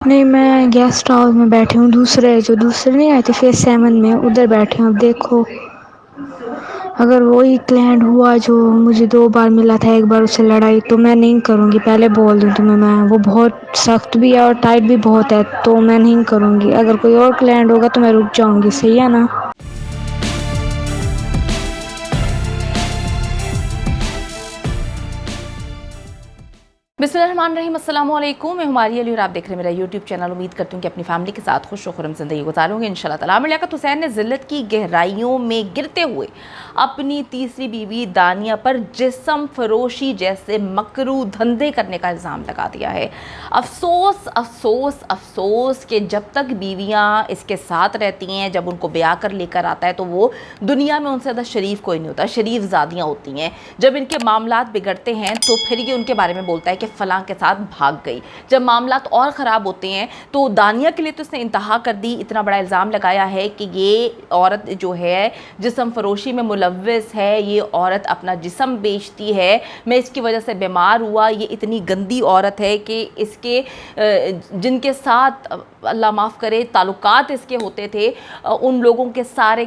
نہیں، میں guest house میں بیٹھی ہوں، دوسرے نہیں آئے تھے فیس 7 میں، ادھر بیٹھے ہوں۔ اب دیکھو اگر وہی کلائنٹ ہوا جو مجھے 2 بار ملا تھا، ایک بار اس سے لڑائی، تو میں نہیں کروں گی، پہلے بول دوں تمہیں میں، وہ بہت سخت بھی ہے اور ٹائٹ بھی بہت ہے، تو میں نہیں کروں گی۔ اگر کوئی اور کلائنٹ ہوگا تو میں رک جاؤں گی، صحیح ہے نا؟ بسم اللہ الرحمن الرحیم، السلام علیکم، میں ہماری علی اور آپ دیکھ رہے ہیں میرا یوٹیوب چینل۔ امید کرتی ہوں کہ اپنی فیملی کے ساتھ خوش و خرم زندگی گزاروں گے انشاءاللہ تعالیٰ۔ عامر لیاقت حسین نے ذلت کی گہرائیوں میں گرتے ہوئے اپنی تیسری بیوی دانیہ پر جسم فروشی جیسے مکروہ دھندے کرنے کا الزام لگا دیا ہے۔ افسوس افسوس افسوس کہ جب تک بیویاں اس کے ساتھ رہتی ہیں، جب ان کو بیاہ کر لے کر آتا ہے تو وہ دنیا میں ان سے زیادہ شریف کوئی نہیں ہوتا، شریف زادیاں ہوتی ہیں۔ جب ان کے معاملات بگڑتے ہیں تو پھر یہ ان کے بارے میں بولتا ہے کہ فلاں کے ساتھ بھاگ گئی۔ جب معاملات اور خراب ہوتے ہیں تو دانیہ کے لیے تو اس نے انتہا کر دی، اتنا بڑا الزام لگایا ہے کہ یہ عورت جو ہے جسم فروشی میں ملوث ہے، یہ عورت اپنا جسم بیچتی ہے، میں اس کی وجہ سے بیمار ہوا، یہ اتنی گندی عورت ہے کہ اس کے جن کے ساتھ اللہ معاف کرے تعلقات اس کے ہوتے تھے، ان لوگوں کے سارے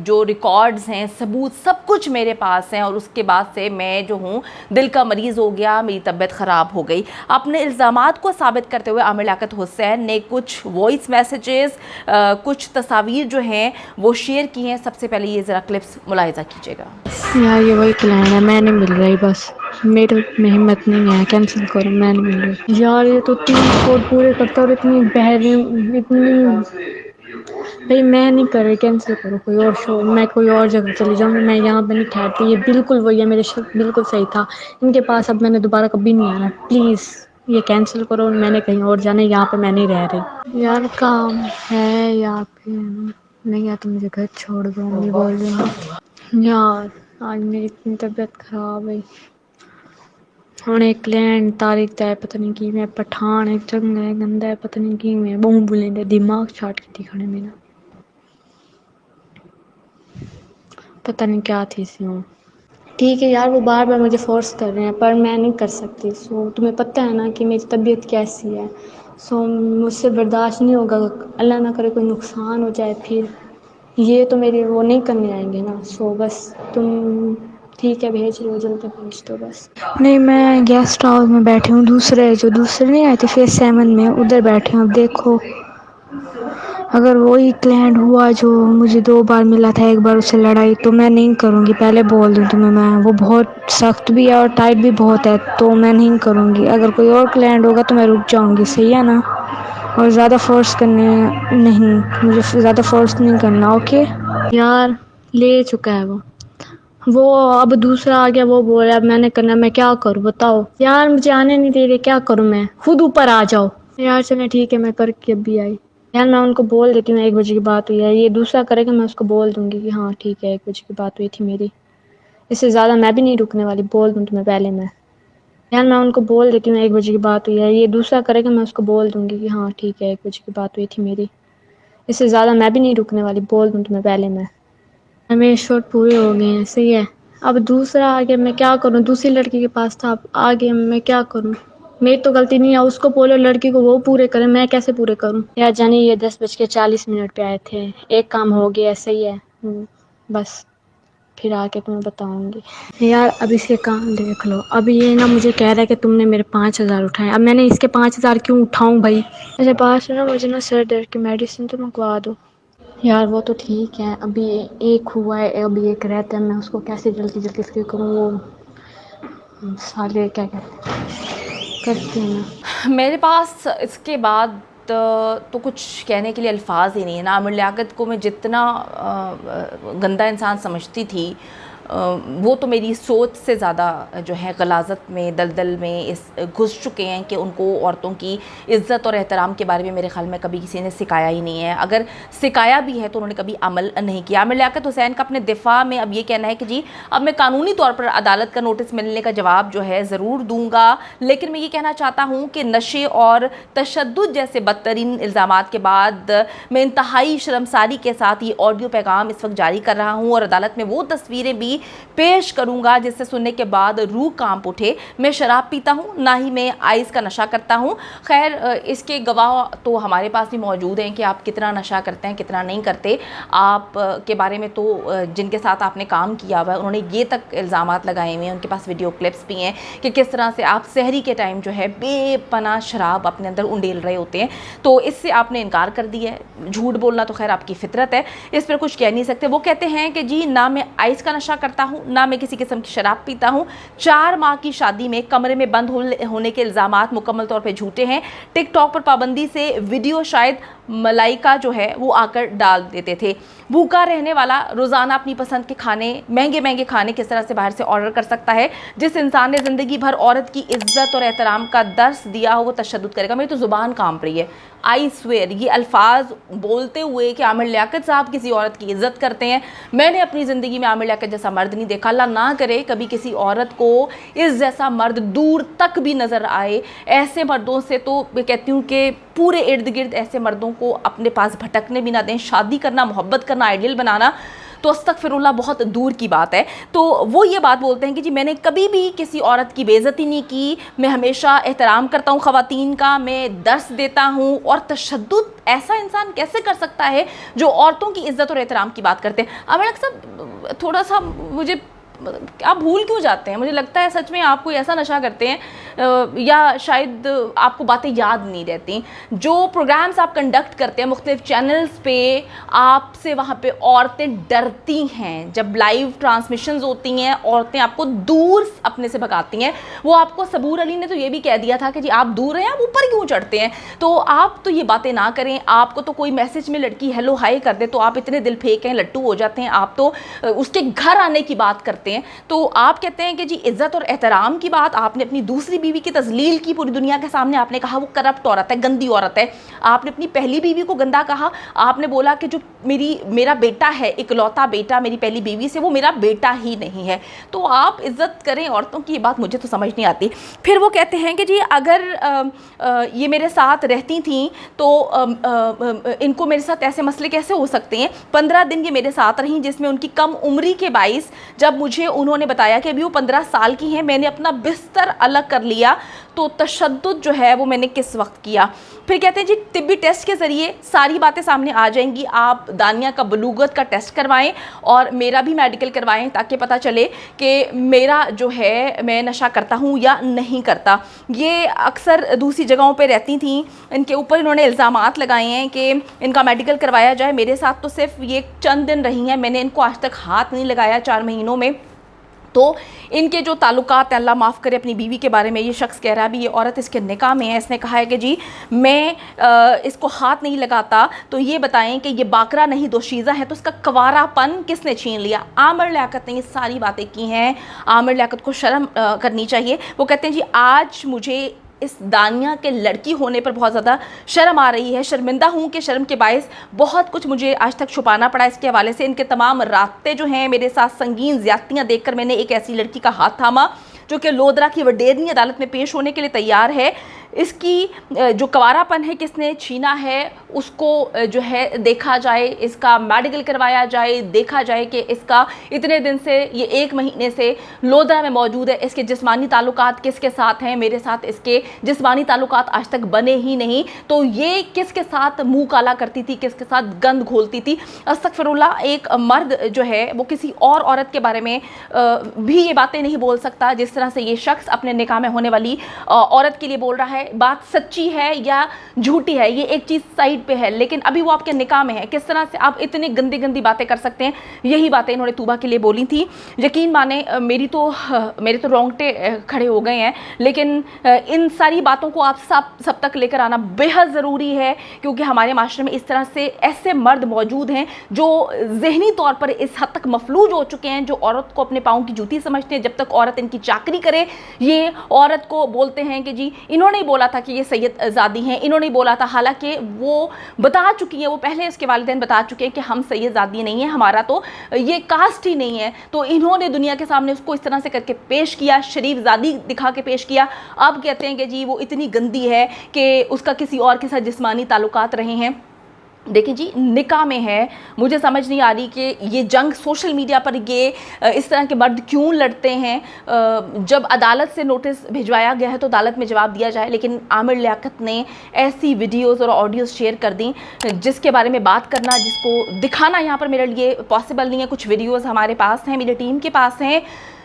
جو ریکارڈز ہیں، ثبوت، سب کچھ میرے پاس ہیں، اور اس کے بعد سے میں جو ہوں دل کا مریض ہو گیا، میری طبیعت خراب ہو گئی۔ اپنے الزامات کو ثابت کرتے ہوئے عامر لیاقت حسین نے کچھ وائس میسیجز، کچھ تصاویر جو ہیں وہ شیئر کی ہیں۔ سب سے پہلے یہ ذرا کلپس ملاحظہ کیجیے گا۔ یار یہ وہی کلائنٹ ہے، میں نہیں مل رہی، بس میرے میں ہمت نہیں ہے، کینسل کرو، میں نہیں مل رہی۔ یار یہ تو 3 کوڈ پورے کرتا اور اتنی بہترین، اتنی بھائی میں نہیں کر رہی، کینسل کرو، کوئی اور شو، میں کوئی اور جگہ چلی جاؤں گی، میں یہاں پہ نہیں ٹھہرتی۔ یہ بالکل وہی ہے، میرے شک بالکل صحیح تھا ان کے پاس، اب میں نے دوبارہ کبھی نہیں آنا، پلیز یہ کینسل کرو، میں نے کہیں اور جانا ہے، یہاں پہ میں نہیں رہ رہی۔ یار کام ہے یا پھر نہیں ہے تو مجھے گھر چھوڑ دو، امی بول رہی ہوں۔ یار آج میری اتنی طبیعت خراب ہے، ہن ایک کلائنٹ تاریخ ہے، پتہ نہیں کی میں پٹھان ایک چنگا ہے، گندا ہے، پتہ نہیں کی میں بہوں بولیں دے دماغ چھاٹ کے دکھانے میرا، پتہ نہیں کیا تھی سی ہوں۔ ٹھیک ہے یار، وہ بار بار مجھے فورس کر رہے ہیں پر میں نہیں کر سکتی، سو تمہیں پتہ ہے نا کہ میری طبیعت کیسی ہے، سو مجھ سے برداشت نہیں ہوگا، اللہ نہ کرے کوئی نقصان ہو جائے، پھر یہ تو میری وہ نہیں کرنے آئیں گے نا، سو بس تم ٹھیک ہے بھیج لو، جلدی بھیج دو بس۔ نہیں، میں گیسٹ ہاؤس میں بیٹھی ہوں، دوسرے نہیں آئے تھے فیس 7 میں، ادھر بیٹھے ہوں۔ اب دیکھو اگر وہی کلائنٹ ہوا جو مجھے 2 بار ملا تھا، ایک بار اس سے لڑائی، تو میں نہیں کروں گی، پہلے بول دوں تمہیں میں، وہ بہت سخت بھی ہے اور ٹائٹ بھی بہت ہے، تو میں نہیں کروں گی۔ اگر کوئی اور کلائنٹ ہوگا تو میں رک جاؤں گی، صحیح ہے نا؟ اور زیادہ فورس کرنے نہیں، مجھے زیادہ فورس نہیں کرنا، اوکے؟ یار لے چکا ہے وہ اب دوسرا آ گیا، وہ بول رہا ہے میں نے کرنا، میں کیا کروں بتاؤ؟ یار مجھے آنے نہیں دے رہے، کیا کروں میں؟ خود اوپر آ جاؤ۔ یار چلیں ٹھیک ہے، میں کر کے ابھی آئی۔ یار میں ان کو بول دیتی ہوں 1 بجے کی بات ہوئی ہے، یہ دوسرا کرے گا، میں اس کو بول دوں گی کہ ہاں ٹھیک ہے 1 بجے کی بات ہوئی تھی میری، اس سے زیادہ میں بھی نہیں رکنے والی، بول دوں تمہیں پہلے میں۔ یار میں ان کو بول دیتی ہوں 1 بجے کی بات ہوئی ہے، یہ دوسرا کرے گا، میں اس کو بول دوں گی کہ ہاں ٹھیک ہے 1 بجے کی بات ہوئی تھی میری، اس سے زیادہ میں بھی نہیں رکنے والی، بول دوں تمہیں پہلے میں۔ میرے شوٹ پورے ہو گئے ہیں، صحیح ہے، اب دوسرا آ گیا، میں کیا کروں؟ دوسری لڑکی کے پاس تھا، اب آ گیا، میں کیا کروں؟ میری تو غلطی نہیں ہے، اس کو بولو لڑکی کو وہ پورے کرے، میں کیسے پورے کروں؟ یار جانے یہ 10:40 پہ آئے تھے، ایک کام ہو گیا، صحیح ہے، بس پھر آ کے تمہیں بتاؤں گی۔ یار اب اس کے کام دیکھ لو، اب یہ نا مجھے کہہ رہا ہے کہ تم نے میرے 5,000 اٹھائے، اب میں نے اس کے 5,000 کیوں اٹھاؤں بھائی؟ میرے پاس نا مجھے نا سر درد کی میڈیسن تو منگوا دو۔ یار وہ تو ٹھیک ہے، ابھی ایک ہوا ہے، ابھی ایک رہتا ہے، میں اس کو کیسے جلدی جلدی فری کروں؟ وہ سالے کیا کہتے ہیں کرتے ہیں نا۔ میرے پاس اس کے بعد تو کچھ کہنے کے لیے الفاظ ہی نہیں ہے نا۔ عامر لیاقت کو میں جتنا گندا انسان سمجھتی تھی، وہ تو میری سوچ سے زیادہ جو ہے غلاظت میں، دلدل میں گھس چکے ہیں کہ ان کو عورتوں کی عزت اور احترام کے بارے میں میرے خیال میں کبھی کسی نے سکھایا ہی نہیں ہے، اگر سکھایا بھی ہے تو انہوں نے کبھی عمل نہیں کیا۔ عامر لیاقت حسین کا اپنے دفاع میں اب یہ کہنا ہے کہ جی اب میں قانونی طور پر عدالت کا نوٹس ملنے کا جواب جو ہے ضرور دوں گا، لیکن میں یہ کہنا چاہتا ہوں کہ نشے اور تشدد جیسے بدترین الزامات کے بعد میں انتہائی شرمساری کے ساتھ یہ آڈیو پیغام اس وقت جاری کر رہا ہوں، اور عدالت میں وہ تصویریں بھی पेश करूँगा जिससे सुनने के बाद रूह कांप उठे। मैं शराब पीता हूँ, ना ही मैं आइस का नशा करता हूँ। खैर इसके गवाह तो हमारे पास भी मौजूद हैं कि आप कितना नशा करते हैं, कितना नहीं करते। आप के बारे में तो जिनके साथ आपने काम किया हुआ है उन्होंने ये तक इल्ज़ामात लगाए हुए हैं, उनके पास वीडियो क्लिप्स भी हैं कि किस तरह से आप सहरी के टाइम जो है बेपनाह शराब अपने अंदर उंडेल रहे होते हैं। तो इससे आपने इनकार कर दिया है। झूठ बोलना तो खैर आपकी फितरत है, इस पर कुछ कह नहीं सकते। वो कहते हैं कि जी ना मैं आइस का नशा करता हूँ, ना मैं किसी किस्म की शराब पीता हूँ। 4 माह की शादी में कमरे में बंद होने के इल्ज़ामात मुकम्मल तौर पे झूठे हैं। टिकटॉक पर पाबंदी से वीडियो शायद मलाइका जो है वो आकर डाल देते थे। भूखा रहने वाला रोज़ाना अपनी पसंद के खाने, महंगे महंगे खाने किस तरह से बाहर से ऑर्डर कर सकता है। जिस इंसान ने ज़िंदगी भर औरत की इज़्ज़त और एहतराम का दर्स दिया हो वो तशद्दुद करेगा। मेरी तो ज़ुबान कांप रही है। आई स्वेयर, ये अल्फाज बोलते हुए कि आमिर लियाकत साहब किसी औरत की इज़्ज़त करते हैं। मैंने अपनी ज़िंदगी में आमिर लियाकत जैसा मर्द नहीं देखा। अल्लाह ना करे कभी किसी औरत को इस जैसा मर्द दूर तक भी नज़र आए। ऐसे मर्दों से तो मैं कहती हूँ कि पूरे इर्द गिर्द ऐसे मर्दों को अपने पास भटकने भी ना दें। शादी करना, मोहब्बत करना, आइडियल बनाना तो अस्तगफिरुल्लाह बहुत दूर की बात है। तो वो ये बात बोलते हैं कि जी मैंने कभी भी किसी औरत की बेइज्जती नहीं की, मैं हमेशा एहतराम करता हूँ ख़वातीन का, मैं दर्स देता हूँ। और तशद्दुद ऐसा इंसान कैसे कर सकता है जो औरतों की इज़्ज़त और एहतराम की बात करते हैं। आमिर साहब थोड़ा सा मुझे आप भूल क्यों जाते हैं? मुझे लगता है सच में आप कोई ऐसा नशा करते हैं या शायद आपको बातें याद नहीं रहती। जो प्रोग्राम्स आप कंडक्ट करते हैं मुख्तलिफ चैनल्स पे, आपसे वहाँ पे औरतें डरती हैं। जब लाइव ट्रांसमिशंस होती हैं औरतें आपको दूर अपने से भगाती हैं। वो आपको सबूर अली ने तो ये भी कह दिया था कि जी आप दूर हैं, आप ऊपर क्यों चढ़ते हैं? तो आप तो ये बातें ना करें। आपको तो कोई मैसेज में लड़की हेलो हाय कर दे तो आप इतने दिल फेंक हैं, लट्टू हो जाते हैं। आप तो उसके घर आने की बात करते हैं। तो आप कहते हैं कि जी इज्जत और एहतराम की बात आपने अपनी दूसरी बीवी की तजलील की पूरी दुनिया के सामने। आपने कहा वो करप्ट औरत है, गंदी औरत है। आपने अपनी पहली बीवी को गंदा कहा। आपने बोला कि जो मेरा बेटा है, इकलौता बेटा मेरी पहली बीवी से, वो मेरा बेटा ही नहीं है। तो आप इज्जत करें औरतों की, ये बात मुझे तो समझ नहीं आती। फिर वो कहते हैं कि जी अगर ये मेरे साथ रहती थीं तो इनको मेरे साथ ऐसे मसले कैसे हो सकते हैं। 15 दिन ये मेरे साथ रहीं जिसमें उनकी कम उम्री के बाइस जब मुझे उन्होंने बताया कि अभी वो 15 साल की हैं, मैंने अपना बिस्तर अलग कर लिया। तो तशद्दुद जो है वो मैंने किस वक्त किया। फिर कहते हैं जी तिब्बी टेस्ट के ज़रिए सारी बातें सामने आ जाएंगी। आप दानिया का बलूगत का टेस्ट करवाएं और मेरा भी मेडिकल करवाएं ताकि पता चले कि मेरा जो है मैं नशा करता हूँ या नहीं करता। ये अक्सर दूसरी जगहों पे रहती थी, इनके ऊपर इन्होंने इल्ज़ामात लगाए हैं कि इनका मेडिकल करवाया जाए। मेरे साथ तो सिर्फ ये चंद दिन रही हैं, मैंने इनको आज तक हाथ नहीं लगाया 4 महीनों में। तो इनके जो ताल्लुकात, अल्लाह माफ़ करे, अपनी बीवी के बारे में ये शख्स कह रहा है, अभी ये औरत इसके निकाह में है, इसने कहा है कि जी मैं इसको हाथ नहीं लगाता। तो ये बताएं कि ये बाकरा नहीं दोशीज़ा है, तो इसका कवारापन किसने छीन लिया? आमिर लियाकत ने ये सारी बातें की हैं। आमिर लियाकत को शर्म करनी चाहिए। वो कहते हैं जी आज मुझे इस दानिया के लड़की होने पर बहुत ज़्यादा शर्म आ रही है। शर्मिंदा हूँ कि शर्म के बायस बहुत कुछ मुझे आज तक छुपाना पड़ा। इसके हवाले से इनके तमाम रास्ते जो हैं मेरे साथ संगीन ज़्यादतियाँ देखकर मैंने एक ऐसी लड़की का हाथ थामा जो कि लोधरा की वडेरनी अदालत में पेश होने के लिए तैयार है। इसकी जो कवारापन है किसने छीना है उसको जो है देखा जाए, इसका मेडिकल करवाया जाए, देखा जाए कि इसका इतने दिन से, ये 1 महीने से लोधरा में मौजूद है। इसके जिस्मानी ताल्लुकात किसके साथ हैं? मेरे साथ इसके जिस्मानी ताल्लुकात आज तक बने ही नहीं। तो ये किसके साथ मुंह काला करती थी, किसके साथ गंद घोलती थी? अस्तगफिरुल्लाह, एक मर्द जो है वो किसी और औरत के बारे में भी ये बातें नहीं बोल सकता जिस तरह से ये शख्स अपने निकाह में होने वाली औरत के लिए बोल रहा है। बात सच्ची है या झूठी है ये एक चीज़ साइड पे है, लेकिन अभी वो आपके निकाह में है। किस तरह से आप इतनी गंदी गंदी बातें कर सकते हैं? यही बातें इन्होंने तूबा के लिए बोली थी। यकीन माने मेरे तो रोंगटे खड़े हो गए हैं। लेकिन इन सारी बातों को आप सब तक लेकर आना बेहद ज़रूरी है, क्योंकि हमारे माशरे में इस तरह से ऐसे मर्द मौजूद हैं जो ज़हनी तौर पर इस हद तक मफलूज हो चुके हैं, जो औरत को अपने पाँव की जूती समझते हैं। जब तक औरत इनकी चाकरी करे, ये औरत को बोलते हैं कि जी इन्होंने बोला था कि ये सैयदजादी हैं, इन्होंने बोला था, हालांकि वो बता चुकी हैं, वो पहले इसके वालिदैन बता चुके हैं कि हम सैयदजादी नहीं हैं, हमारा तो ये कास्ट ही नहीं है। तो इन्होंने दुनिया के सामने उसको इस तरह से करके पेश किया, शरीफजादी दिखा के पेश किया। अब कहते हैं कि जी वो इतनी गंदी है कि उसका किसी और के साथ जिस्मानी ताल्लुकात रहे हैं। देखिए जी, निकाह में है, मुझे समझ नहीं आ रही कि ये जंग सोशल मीडिया पर ये इस तरह के मर्द क्यों लड़ते हैं। जब अदालत से नोटिस भिजवाया गया है तो अदालत में जवाब दिया जाए, लेकिन आमिर लियाकत ने ऐसी वीडियोस और ऑडियोज़ शेयर कर दी जिसके बारे में बात करना, जिसको दिखाना यहाँ पर मेरे लिए पॉसिबल नहीं है। कुछ वीडियोज़ हमारे पास हैं, मेरी टीम के पास हैं,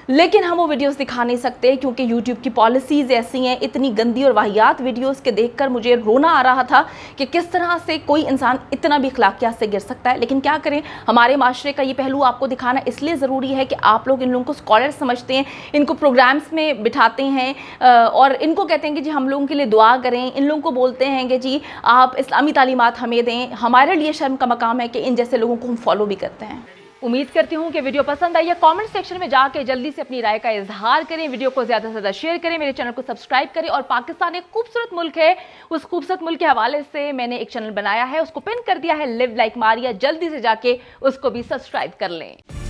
लेकिन हम वो वीडियोस दिखा नहीं सकते क्योंकि YouTube की पॉलिसीज़ ऐसी हैं। इतनी गंदी और वाहियात वीडियोस के देखकर मुझे रोना आ रहा था कि किस तरह से कोई इंसान इतना भी अखलाकियात से गिर सकता है। लेकिन क्या करें, हमारे माशरे का ये पहलू आपको दिखाना इसलिए ज़रूरी है कि आप लोग इन लोगों को स्कॉलर समझते हैं, इनको प्रोग्राम्स में बिठाते हैं और इनको कहते हैं कि जी हम लोगों के लिए दुआ करें, इन लोगों को बोलते हैं कि जी आप इस्लामी तालीमात हमें दें। हमारे लिए शर्म का मकाम है कि इन जैसे लोगों को हम फॉलो भी करते हैं। उम्मीद करती हूँ कि वीडियो पसंद आई है। कमेंट सेक्शन में जाके जल्दी से अपनी राय का इजहार करें, वीडियो को ज़्यादा से ज़्यादा शेयर करें, मेरे चैनल को सब्सक्राइब करें। और पाकिस्तान एक खूबसूरत मुल्क है, उस खूबसूरत मुल्क के हवाले से मैंने एक चैनल बनाया है, उसको पिन कर दिया है, लिव लाइक मारिया, जल्दी से जाके उसको भी सब्सक्राइब कर लें।